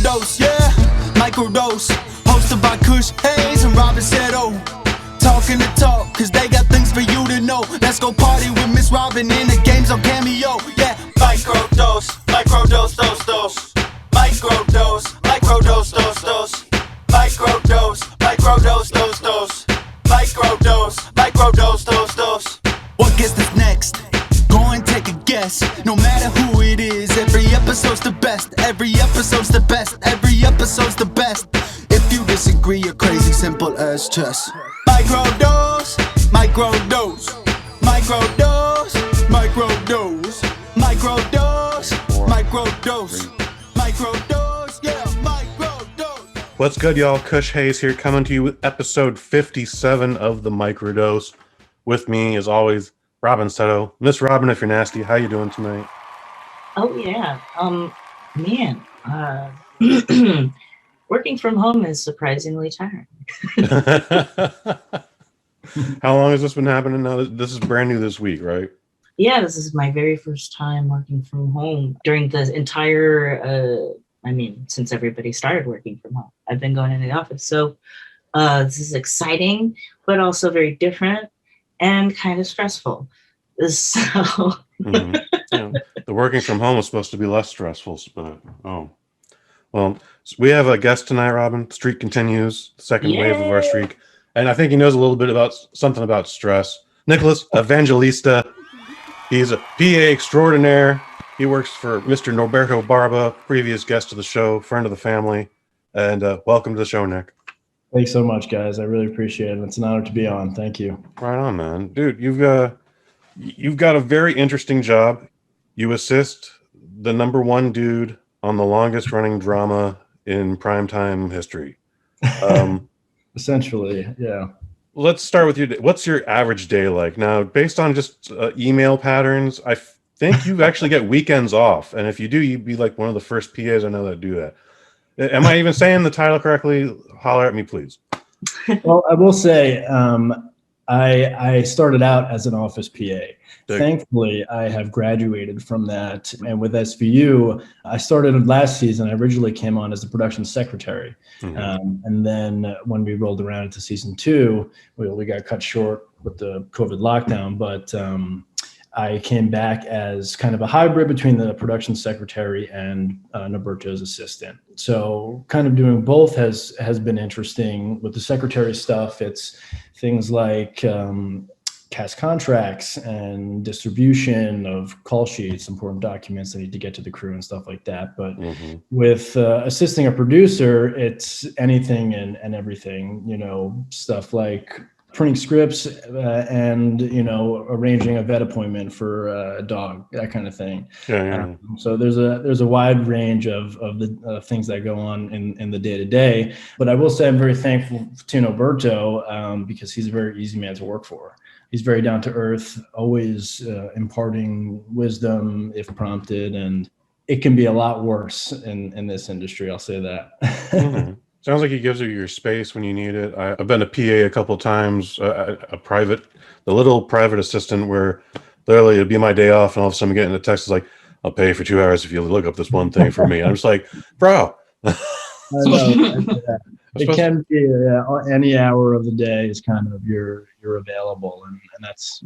Microdose, yeah, Microdose. Hosted by Kush and Robyn Seto. Talking the talk, cause they got things for you to know. Let's go party with Miss Robyn in the games on Cameo. Yeah, Microdose, Microdose, dose, dose. Microdose, Microdose, dose, dose. Microdose, Microdose, dose, dose. Microdose, Microdose, dose, dose. What gets this next? Go and take a guess. No matter who it is, every episode's the best. Every episode's the best. Every episode's the best. If you disagree, you're crazy, simple as chess. Microdose, microdose, microdose, microdose, microdose, microdose, microdose, yeah, microdose. What's good, y'all? Kush Hayes here, coming to you with episode 57 of the Microdose. With me, as always, Robyn Seto. Miss Robyn, if you're nasty, how you doing tonight? Oh yeah, man, working from home is surprisingly tiring. How long has this been happening now? This is brand new this week, right? Yeah, this is my very first time working from home during the entire, since everybody started working from home. I've been going into the office. So this is exciting, but also very different and kind of stressful. So Mm-hmm. Yeah. The working from home is supposed to be less stressful, but well, so we have a guest tonight, Robyn. Streak continues, the second wave of our streak. And I think he knows a little bit about something about stress. Nicholas Evangelista. He's a PA extraordinaire. He works for Mr. Norberto Barba, previous guest of the show, friend of the family. And welcome to the show, Nick. Thanks so much, guys. I really appreciate it. It's an honor to be on. Thank you. Right on, man. Dude, you've got a very interesting job. You assist the #1 dude on the longest running drama in primetime history. Essentially, yeah. Let's start with you. What's your average day like? Now, based on just email patterns, I think you actually get weekends off. And if you do, you'd be like one of the first PAs I know that do that. Am I even saying the title correctly? Holler at me, please. Well, I will say I started out as an office PA. Thankfully, I have graduated from that. And with SVU, I started last season. I originally came on as the production secretary. Mm-hmm. And then when we rolled around into season 2, we got cut short with the COVID lockdown. But I came back as kind of a hybrid between the production secretary and Norberto's assistant. So kind of doing both has been interesting. With the secretary stuff, it's things like cast contracts and distribution of call sheets, important documents that need to get to the crew and stuff like that. But with assisting a producer, it's anything and everything, stuff like printing scripts and, arranging a vet appointment for a dog, that kind of thing. Yeah. So there's a wide range of the things that go on in the day-to-day. But I will say I'm very thankful to Norberto because he's a very easy man to work for. He's very down to earth, always imparting wisdom if prompted, and it can be a lot worse in this industry. I'll say that. Mm-hmm. Sounds like he gives you your space when you need it. I've been a PA a couple of times, the little private assistant where literally it'd be my day off, and all of a sudden I'm getting a text like, "I'll pay you for 2 hours if you look up this one thing for me." And I'm just like, bro. I know. It can be any hour of the day is kind of you're available, and that's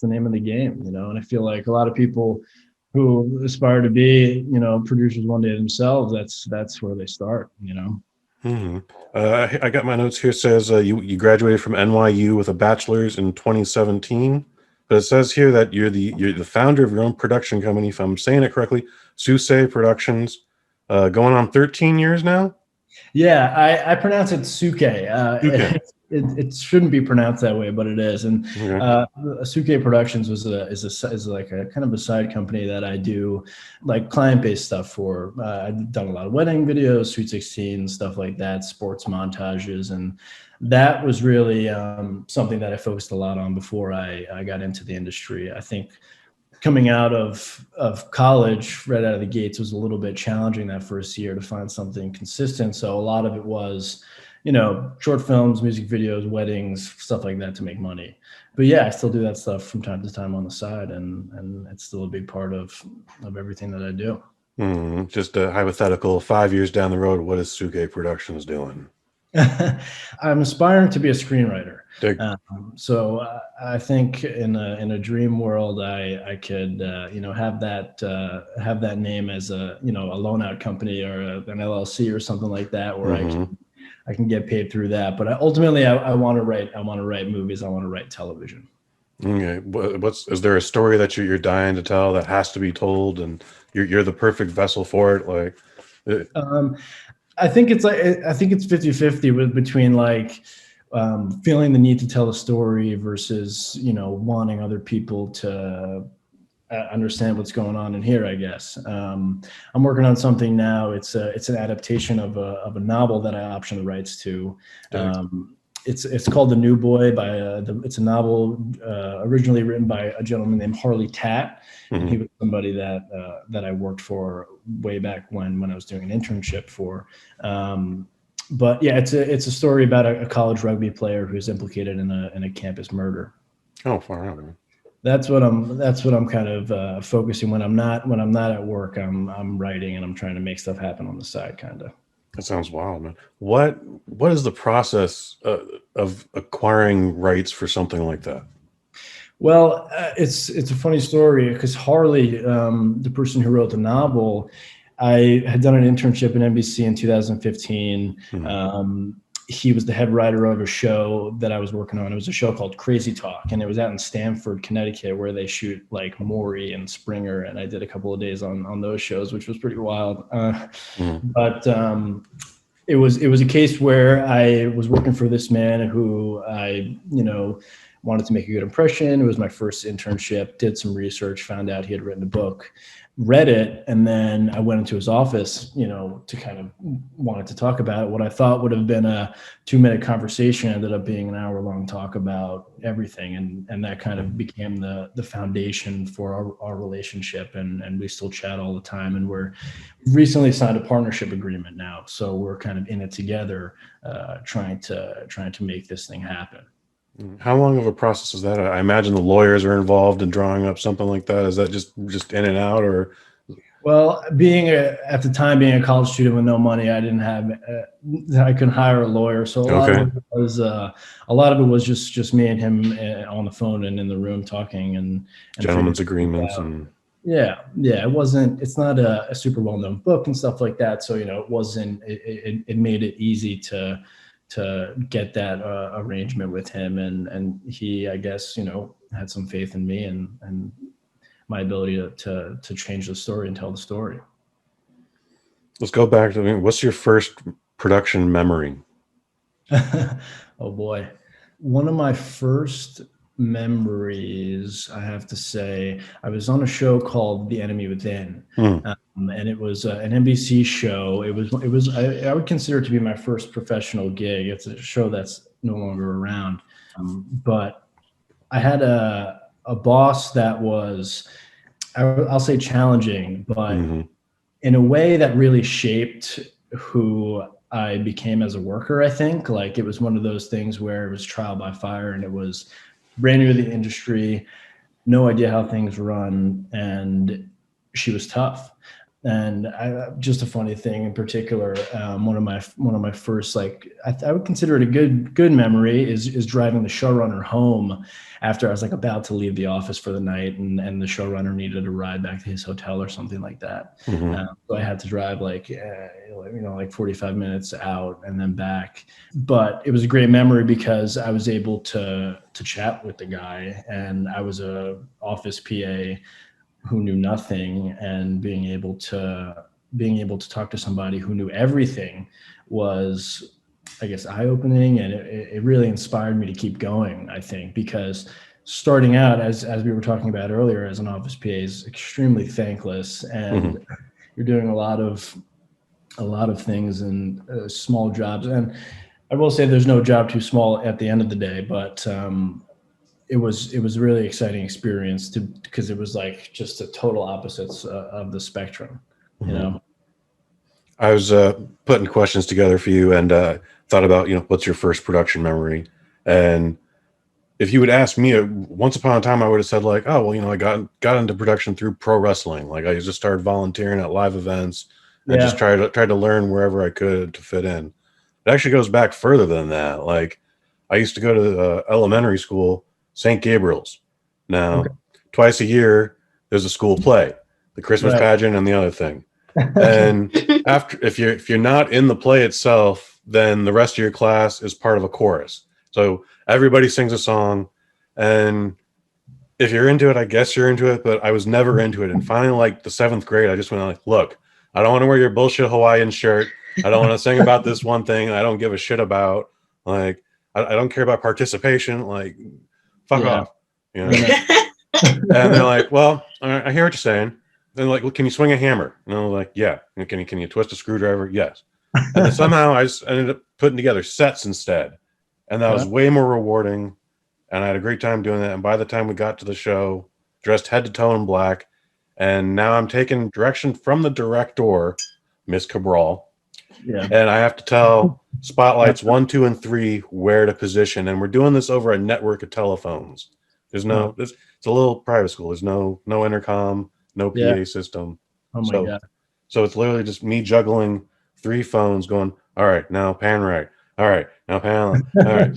the name of the game, And I feel like a lot of people who aspire to be, producers one day themselves, that's where they start, Mm-hmm. I got my notes here. It says you graduated from NYU with a bachelor's in 2017, but it says here that you're the founder of your own production company, if I'm saying it correctly, Svu Productions, going on 13 years now. Yeah, I pronounce it Suke. It shouldn't be pronounced that way, but it is. And Suke Productions is like a kind of a side company that I do like client-based stuff for. I've done a lot of wedding videos, Sweet 16, stuff like that, sports montages, and that was really something that I focused a lot on before I got into the industry. I think coming out of college, right out of the gates, was a little bit challenging that first year to find something consistent. So a lot of it was, short films, music videos, weddings, stuff like that to make money. But yeah, I still do that stuff from time to time on the side, and it's still a big part of everything that I do. Just a hypothetical, 5 years down the road, what is Suge Productions doing? I'm aspiring to be a screenwriter. Dig. So I think in a dream world, I could have that name as a loan out company or an LLC or something like that, where I can get paid through that. But ultimately, I want to write. I want to write movies. I want to write television. Okay. Is there a story that you're dying to tell that has to be told, and you're the perfect vessel for it? Like, I think it's 50-50 between like feeling the need to tell a story versus wanting other people to understand what's going on in here, I guess. I'm working on something now. It's an adaptation of a novel that I optioned the rights to. It's called The New Boy it's a novel originally written by a gentleman named Harley Tatt. And he was somebody that I worked for way back when I was doing an internship for. But yeah, it's a story about a college rugby player who's implicated in a campus murder. Oh, far out. That's what I'm kind of focusing when I'm not at work. I'm writing and I'm trying to make stuff happen on the side, kind of. That sounds wild, man. What is the process of acquiring rights for something like that? Well, it's a funny story because Harley, the person who wrote the novel, I had done an internship at NBC in 2015. He was the head writer of a show that I was working on. It was a show called Crazy Talk, and it was out in Stamford, Connecticut, where they shoot like Maury and Springer. And I did a couple of days on those shows, which was pretty wild. But it was a case where I was working for this man who I wanted to make a good impression. It was my first internship. Did some research, found out he had written a book. Read it, and then I went into his office, to kind of wanted to talk about it. What I thought would have been a 2-minute conversation ended up being an hour-long talk about everything, and that kind of became the foundation for our relationship. And we still chat all the time, and we've recently signed a partnership agreement now, so we're kind of in it together, trying to make this thing happen. How long of a process is that? I imagine the lawyers are involved in drawing up something like that. Is that just in and out, or? Well, at the time being a college student with no money, I didn't have I couldn't hire a lawyer, so a lot of it was just me and him on the phone and in the room talking and gentlemen's agreements and. Yeah. It's not a super well-known book and stuff like that. So, it made it easy to get that arrangement with him. And he, I guess, had some faith in me and my ability to change the story and tell the story. Let's go back to, what's your first production memory? Oh boy. One of my first memories, I have to say, I was on a show called The Enemy Within, and it was an NBC show. It was I would consider it to be my first professional gig. It's a show that's no longer around, but I had a boss that was, I'll say, challenging, but in a way that really shaped who I became as a worker. I think like it was one of those things where it was trial by fire, and it was brand new to the industry, no idea how things run, and she was tough. And just a funny thing in particular, one of my first, like I would consider it a good memory is driving the showrunner home after I was like about to leave the office for the night, and the showrunner needed a ride back to his hotel or something like that. So I had to drive like 45 minutes out and then back. But it was a great memory because I was able to chat with the guy, and I was a office PA who knew nothing, and being able to talk to somebody who knew everything was, I guess, eye-opening, and it really inspired me to keep going, I think, because starting out, as we were talking about earlier, as an office PA is extremely thankless, and you're doing a lot of things and small jobs. And I will say there's no job too small at the end of the day, but it was a really exciting experience because it was like just the total opposites of the spectrum, you know? I was putting questions together for you and thought about, what's your first production memory? And if you would ask me once upon a time, I would have said like, oh, well, you know, I got into production through pro wrestling. Like I just started volunteering at live events and just tried to learn wherever I could to fit in. It actually goes back further than that. Like I used to go to elementary school, St. Gabriel's. Now, twice a year, there's a school play, the Christmas pageant and the other thing. And after, if you're not in the play itself, then the rest of your class is part of a chorus. So everybody sings a song, and if you're into it, I guess you're into it, but I was never into it. And finally, like the 7th grade, I just went like, look, I don't want to wear your bullshit Hawaiian shirt. I don't want to sing about this one thing I don't give a shit about. Like, I don't care about participation. Like, fuck off. You know? And they're like, well, I hear what you're saying. Then like, well, can you swing a hammer? And I was like, yeah. And can you twist a screwdriver? Yes. And then somehow I just ended up putting together sets instead. And that was way more rewarding. And I had a great time doing that. And by the time we got to the show, dressed head to toe in black. And now I'm taking direction from the director, Miss Cabral. Yeah. And I have to tell spotlights 1, 2, and 3 where to position. And we're doing this over a network of telephones. There's no, it's a little private school. There's no intercom, no PA system. Oh my God. So it's literally just me juggling 3 phones going, all right, now pan right. All right, now pan left. All right,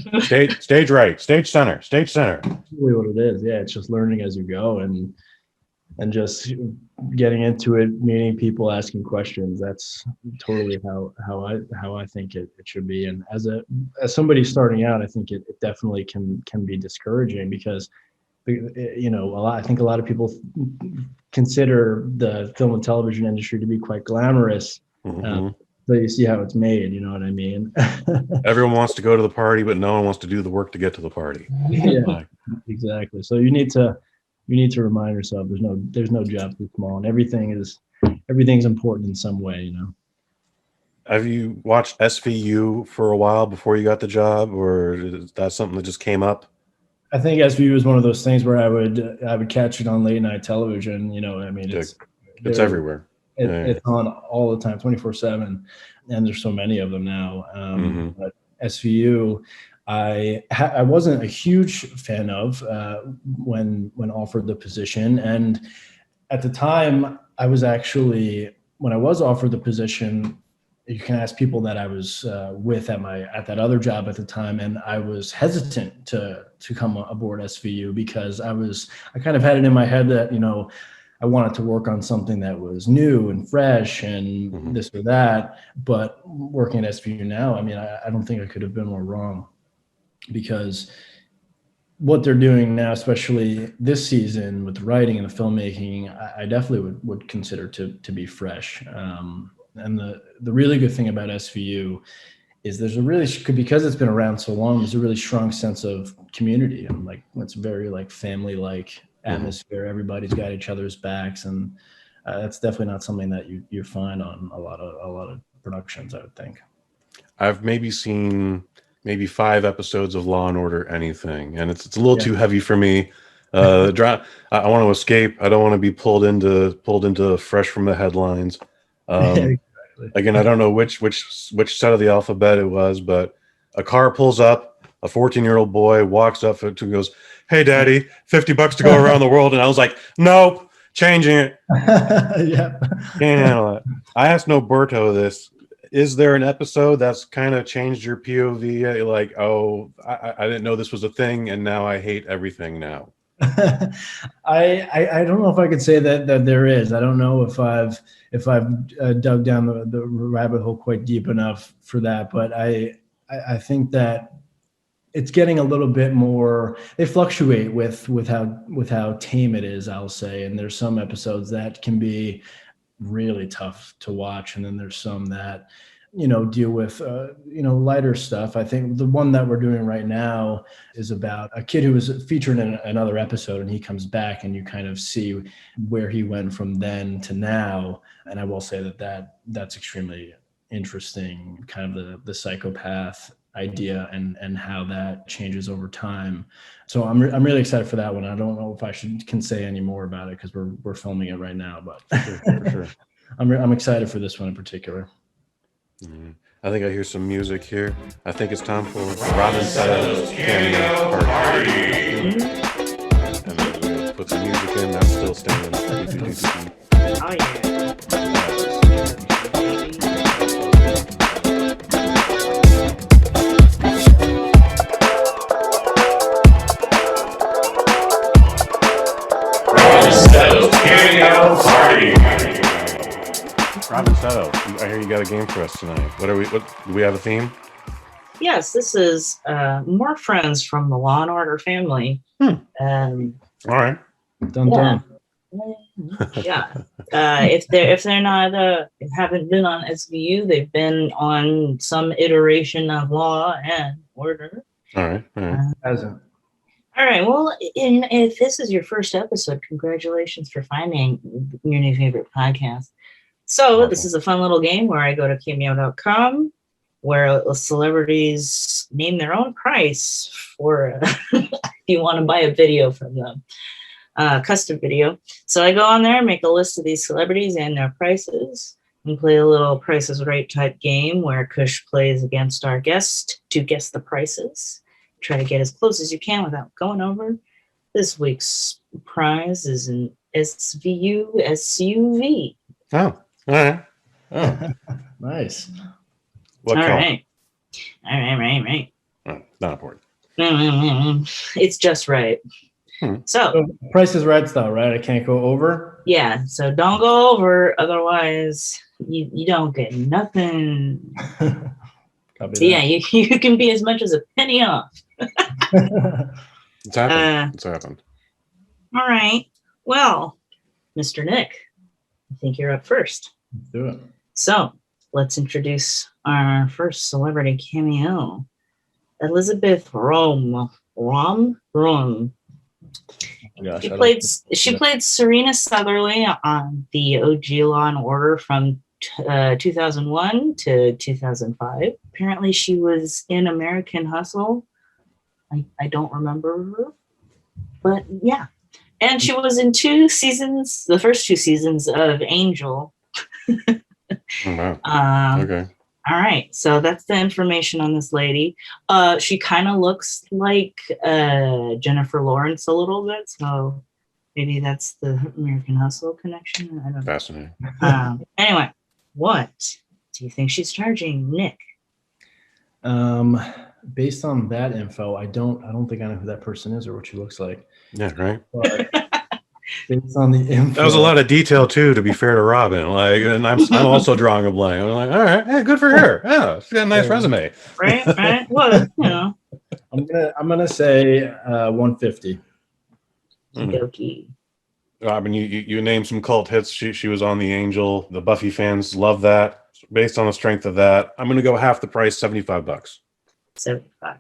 stage right, stage center. That's really what it is. Yeah, it's just learning as you go and just getting into it, meeting people, asking questions. That's totally how I think it should be. And as somebody starting out, I think it definitely can be discouraging because, you know, I think a lot of people consider the film and television industry to be quite glamorous. So you see how it's made, you know what I mean? Everyone wants to go to the party, but no one wants to do the work to get to the party. Yeah, exactly. So you need to remind yourself there's no job too small, and everything's important in some way, you know. Have you watched SVU for a while before you got the job, or is that something that just came up? I think SVU is one of those things where I would catch it on late night television. You know, I mean, it's everywhere. It's on all the time, 24/7, and there's so many of them now. But SVU, I wasn't a huge fan of when offered the position, and at the time, I was actually, when I was offered the position, you can ask people that I was with at that other job at the time, and I was hesitant to come aboard SVU because I kind of had it in my head that, you know, I wanted to work on something that was new and fresh and this or that. But working at SVU now, I mean, I don't think I could have been more wrong, because what they're doing now, especially this season with the writing and the filmmaking, I definitely would consider to be fresh. And the really good thing about SVU is because it's been around so long, there's a really strong sense of community, and like it's very like family-like atmosphere. Everybody's got each other's backs, and that's definitely not something that you find on a lot of productions, I would think. I've maybe seen 5 episodes of Law and Order anything, and it's a little too heavy for me. I want to escape. I don't want to be pulled into fresh from the headlines. Exactly. Again, I don't know which set of the alphabet it was, but a car pulls up, a 14-year-old boy walks up to and goes, "Hey, Daddy, $50 to go around the world," and I was like, "Nope, changing it." Yeah, can't handle it. I asked Noberto this. Is there an episode that's kind of changed your POV? Like, oh, I didn't know this was a thing, and now I hate everything now. I don't know if I could say that there is. I don't know if I've dug down the rabbit hole quite deep enough for that, but I think that it's getting a little bit more. They fluctuate with how tame it is, I'll say, and there's some episodes that can be really tough to watch, and then there's some that, you know, deal with lighter stuff. I think the one that we're doing right now is about a kid who was featured in another episode, and he comes back, and you kind of see where he went from then to now. And I will say that's extremely interesting, kind of the psychopath idea and how that changes over time. So I'm really excited for that one. I don't know if I can say any more about it because we're filming it right now, but for sure. I'm excited for this one in particular. I think I hear some music here. I think it's time for Robyn Seto Cameo Party. And then we'll put some music in. That's still staying. Oh yeah. Seto Cameo Party. Robyn Seto, I hear you got a game for us tonight. What do we have a theme? Yes, this is more friends from the Law and Order family. All right. Dun dun. Yeah. If they're not haven't been on SVU, they've been on some iteration of Law and Order. All right. Hasn't. All right. Well, if this is your first episode, congratulations for finding your new favorite podcast. So this is a fun little game where I go to cameo.com, where celebrities name their own price for if you want to buy a video from them, custom video. So I go on there and make a list of these celebrities and their prices and play a little Price is Right type game where Kush plays against our guest to guess the prices. Try to get as close as you can without going over. This week's prize is an SVU SUV. Oh, all right. Oh, Nice. what All color? right. Right. Oh, not important. It's just right. So, So, Price is Right style, right? I can't go over. yeah, so don't go over, otherwise you don't get nothing. Copy So, yeah, you can be as much as a penny off. that. It's happened. It's happened. All right. Well, Mr. Nick, I think you're up first. Let's do it. So let's introduce our first celebrity cameo, Elizabeth Roma. Rom. Oh gosh, She played Serena Southerly on the OG Law and Order from 2001 to 2005. Apparently, she was in American Hustle. I don't remember her, but yeah. And she was in the first two seasons of Angel. Oh, wow. Okay. All right, so that's the information on this lady. She kind of looks like Jennifer Lawrence a little bit, so maybe that's the American Hustle connection. I don't know. Fascinating. Anyway, what do you think she's charging, Nick? Based on that info, I don't think I know who that person is or what she looks like. Yeah, right. But based on the info, That was a lot of detail too, to be fair to Robyn. Like, and I'm also drawing a blank. I'm like, all right, hey, good for her. Yeah, she's got a nice resume. Right. Well, you know. I'm gonna say 150. Okie Robyn, you named some cult hits. She was on the Angel. The Buffy fans love that. Based on the strength of that, I'm gonna go half the price, $75. 75.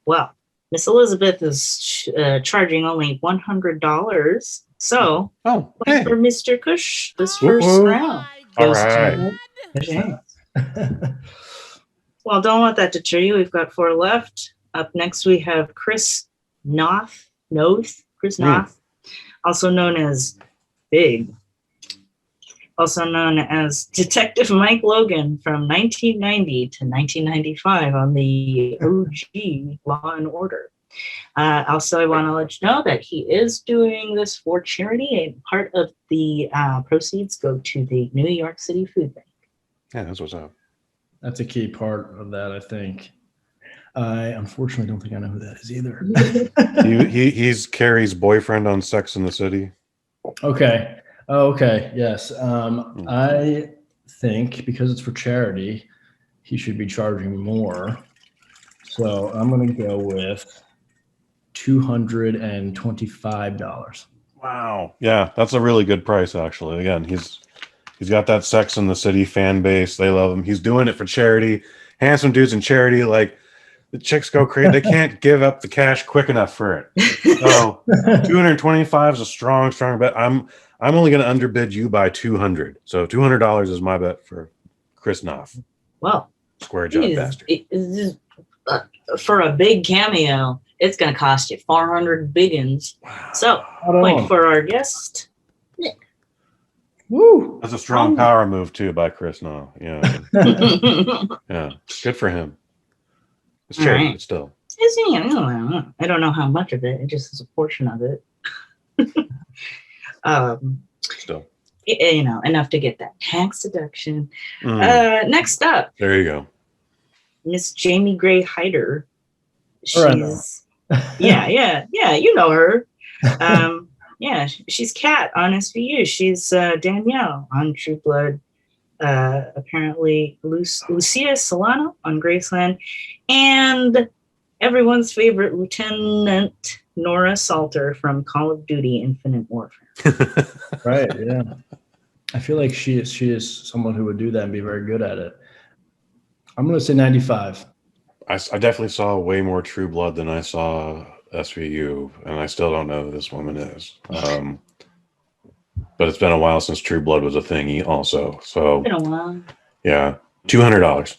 Well, Miss Elizabeth is charging only $100. So, Oh, point hey. for Mr. Kush this Whoop, first whoop. round. All goes to right. Kush. Well, don't let that deter you. We've got 4 left. Up next, we have Chris Noth, also known as Big, also known as Detective Mike Logan from 1990 to 1995 on the OG Law and Order. Also, I want to let you know that he is doing this for charity, and part of the proceeds go to the New York City Food Bank. Yeah, that's what's up. That's a key part of that, I think. I unfortunately don't think I know who that is either. He's Carrie's boyfriend on Sex in the City. Okay. Okay. Yes. I think because it's for charity, he should be charging more. So I'm going to go with $225. Wow. Yeah, that's a really good price, actually. Again, he's got that Sex in the City fan base. They love him. He's doing it for charity. Handsome dudes in charity, like, the chicks go crazy. They can't give up the cash quick enough for it. So 225 is a strong bet. I'm only going to underbid you by $200. So $200 is my bet for Chris Knopf. Well, Square job bastard. For a big cameo, it's going to cost you 400 biggins. Wow. So, point for our guest, Nick. Woo! That's a strong power move too by Chris now. Yeah. Yeah. Good for him. It's charity, Right. but still. I don't know how much of it. It just is a portion of it. Still. Enough to get that tax deduction. Next up, There you go. Miss Jamie Gray Hyder. All right, Yeah, you know her. She's Kat on SVU. She's Danielle on True Blood. Apparently Lucia Solano on Graceland, and everyone's favorite Lieutenant Nora Salter from Call of Duty Infinite Warfare. Right, yeah. I feel like she is someone who would do that and be very good at it. I'm going to say 95. I definitely saw way more True Blood than I saw SVU, and I still don't know who this woman is. But it's been a while since True Blood was a thingy also. So Been a while. yeah. $200.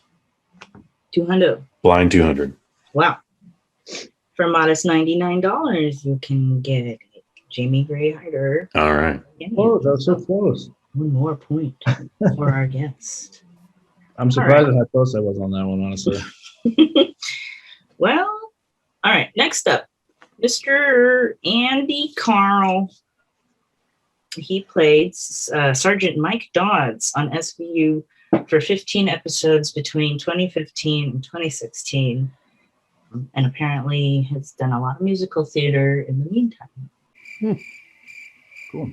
200. Blind 200. Wow. For modest $99, you can get Jamie Gray Hyder. All right. Oh, that's so close. One more point for our guest. I'm surprised at how close I was on that one, honestly. Well, all right. Next up, Mr. Andy Carl. He played Sergeant Mike Dodds on SVU for 15 episodes between 2015 and 2016, and apparently has done a lot of musical theater in the meantime. Cool.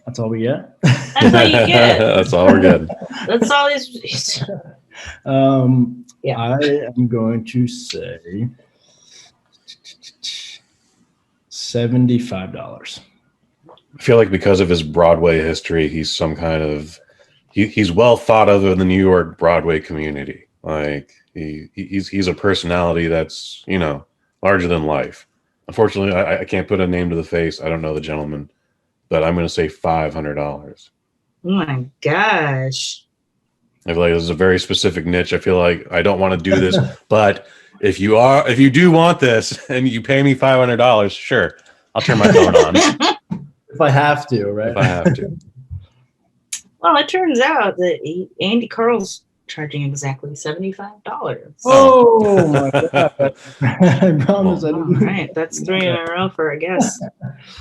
That's all we get? That's all you get. That's all we're getting. That's all he's... Yeah. I am going to say $75. I feel like because of his Broadway history, he's some kind of he's well thought of in the New York Broadway community. Like he's a personality that's larger than life. Unfortunately, I can't put a name to the face. I don't know the gentleman, but I'm going to say $500. Oh my gosh! I feel like this is a very specific niche. I feel like I don't want to do this, but if you do want this and you pay me $500, sure, I'll turn my phone on. If I have to, right? If I have to. Well, it turns out that Andy Carl's charging exactly $75. Oh my god! I promise I All didn't. right, that's 3 in a row for our guests.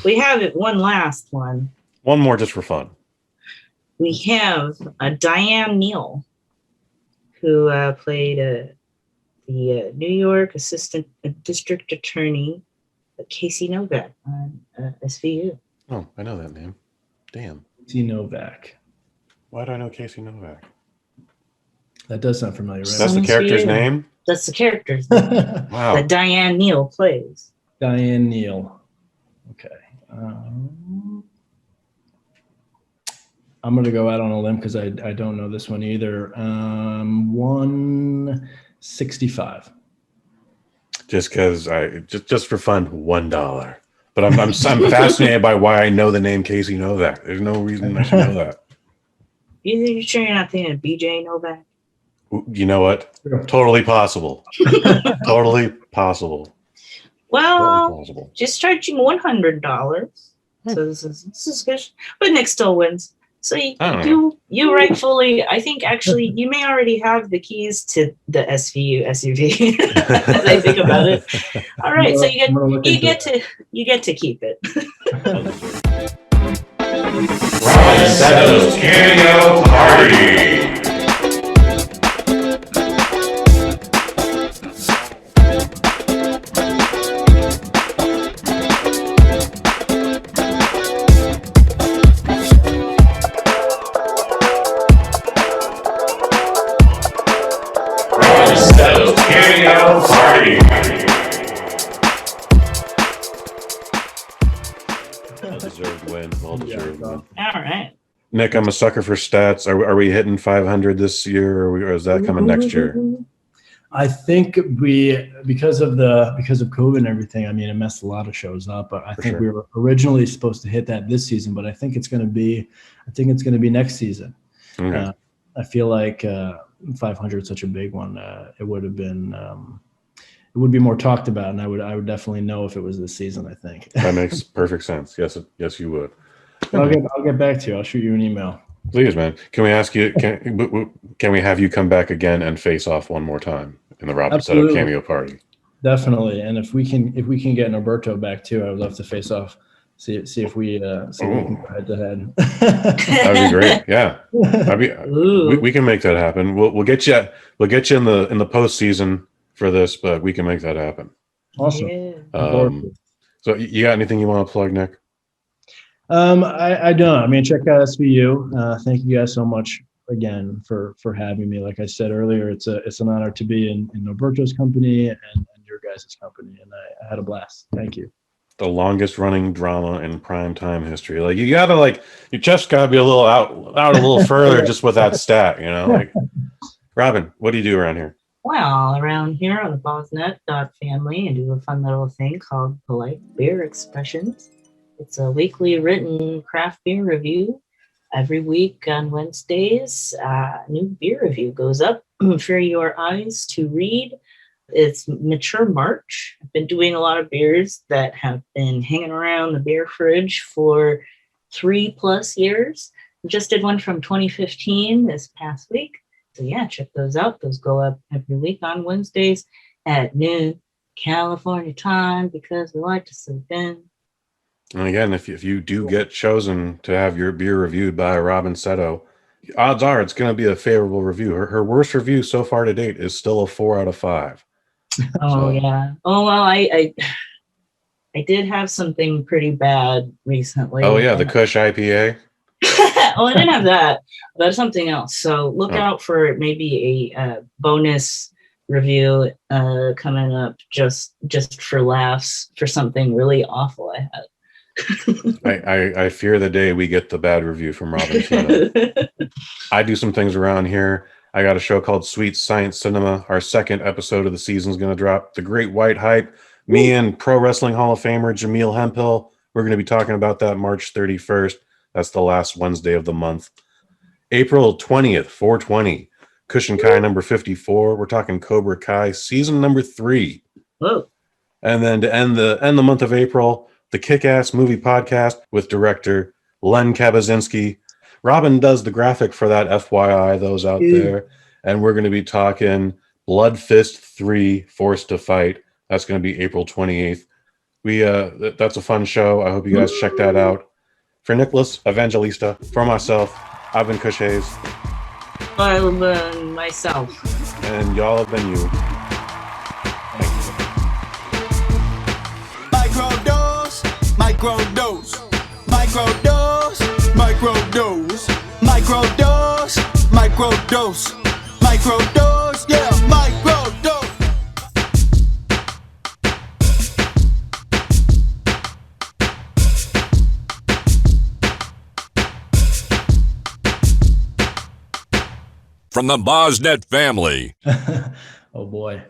We have it. One last one. One more just for fun. We have Diane Neal, who played the New York Assistant District Attorney Casey Novak on SVU. Oh, I know that name. Damn. Casey Novak. Why do I know Casey Novak? That does sound familiar, right? That's the character's name? That's the character's name Wow. that Diane Neal plays. Diane Neal. Okay. I'm going to go out on a limb because I don't know this one either. 165. Just because just for fun, $1. But I'm fascinated by why I know the name Casey Novak. There's no reason I should know that. You sure you're not thinking of BJ Novak? You know what? Totally possible. Totally possible. Well, Totally possible. just charging $100. So this is good. But Nick still wins. So you rightfully, I think actually you may already have the keys to the SVU SUV as I think about it. All right, so you get to keep it. Robyn Seto Cameo Party. Cameo Party. Well-deserved win. Well-deserved win. All right. Nick, I'm a sucker for stats. Are we hitting 500 this year, or is that coming next year? I think because of COVID and everything, I mean, it messed a lot of shows up. But I think we were originally supposed to hit that this season, but I think it's going to be next season. Okay. I feel like 500 is such a big one. It would have been, it would be more talked about, and I would definitely know if it was this season. I think That makes perfect sense. Yes, you would. I'll get back to you. I'll shoot you an email. Please, man. Can we ask you? Can we have you come back again and face off one more time in the Robyn Seto Cameo Party? Definitely. And if we can get Norberto back too, I would love to face off. See if we can go head to head. That'd be great. Yeah, we can make that happen. We'll get you in the postseason for this, but we can make that happen. Awesome. Yeah. So you got anything you want to plug, Nick? I don't. I mean, check out SVU. Thank you guys so much again for having me. Like I said earlier, it's an honor to be in Norberto's company and your guys' company, and I had a blast. Thank you. The longest running drama in primetime history. Like you gotta your chest gotta be a little out a little further just with that stat, Like Robyn, what do you do around here? Well, around here on the BosNet family, I do a fun little thing called Polite Beer Expressions. It's a weekly written craft beer review. Every week on Wednesdays, a new beer review goes up for your eyes to read. It's mature March. I've been doing a lot of beers that have been hanging around the beer fridge for 3+ years. Just did one from 2015 this past week. So yeah, check those out. Those go up every week on Wednesdays at noon California time because we like to sleep in. And again, if you do get chosen to have your beer reviewed by Robyn Seto, odds are it's going to be a favorable review. Her worst review so far to date is still a 4 out of 5. Oh, yeah. Oh, well, I did have something pretty bad recently. Oh, yeah, the Kush IPA. Oh, I didn't have that. That's something else. So look out for maybe a bonus review coming up just for laughs for something really awful I had. I fear the day we get the bad review from Robyn Seto. I do some things around here. I got a show called Sweet Science Cinema. Our second episode of the season is going to drop. The Great White Hype. Me and Pro Wrestling Hall of Famer Jameel Hemphill. We're going to be talking about that March 31st. That's the last Wednesday of the month. April 20th, 420. Kush and Kai number 54. We're talking Cobra Kai season number 3. Whoa. And then to end the month of April, the Kick-Ass Movie Podcast with director Len Kabazinski. Robyn does the graphic for that, FYI, those out there. And we're going to be talking Blood Fist 3, Forced to Fight. That's going to be April 28th. That's a fun show. I hope you guys check that out. For Nicholas, Evangelista, for myself, I've been Kush Hayes. I've been myself. And y'all have been you. Microdose, microdose, microdose, microdose, microdose, microdose, microdose, yeah, microdose. From the BosNet family. Oh boy.